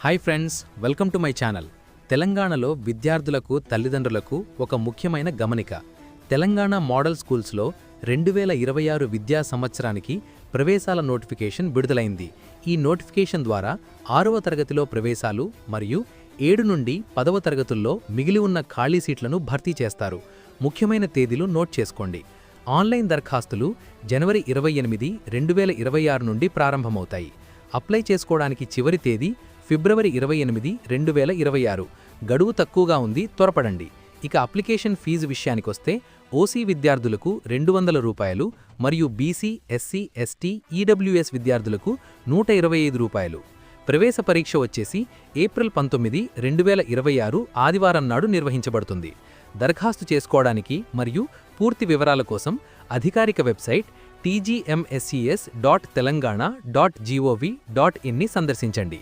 Hi friends, welcome to my channel. తెలంగాణలో విద్యార్థులకు తల్లిదండ్రులకు ఒక ముఖ్యమైన గమనిక. తెలంగాణ మోడల్ స్కూల్స్లో 2026 విద్యా సంవత్సరానికి ప్రవేశాల నోటిఫికేషన్ విడుదలైంది. ఈ నోటిఫికేషన్ ద్వారా 6వ తరగతిలో ప్రవేశాలు మరియు 7 నుండి 10వ తరగతుల్లో మిగిలి ఉన్న ఖాళీ సీట్లను భర్తీ చేస్తారు. ముఖ్యమైన తేదీలు నోట్ చేసుకోండి. ఆన్లైన్ దరఖాస్తులు జనవరి 28, 2026 నుండి ప్రారంభమవుతాయి. అప్లై చేసుకోవడానికి చివరి తేదీ ఫిబ్రవరి 28, 2026. గడువు తక్కువగా ఉంది, త్వరపడండి. ఇక అప్లికేషన్ ఫీజు విషయానికొస్తే ఓసీ విద్యార్థులకు ₹200 మరియు బీసీ, ఎస్సీ, ఎస్టీ, ఈడబ్ల్యూఎస్ విద్యార్థులకు ₹125. ప్రవేశ పరీక్ష వచ్చేసి ఏప్రిల్ 19, 2026 ఆదివారం నాడు నిర్వహించబడుతుంది. దరఖాస్తు చేసుకోవడానికి మరియు పూర్తి వివరాల కోసం అధికారిక వెబ్సైట్ tgmscs.telangana.gov.in ని సందర్శించండి.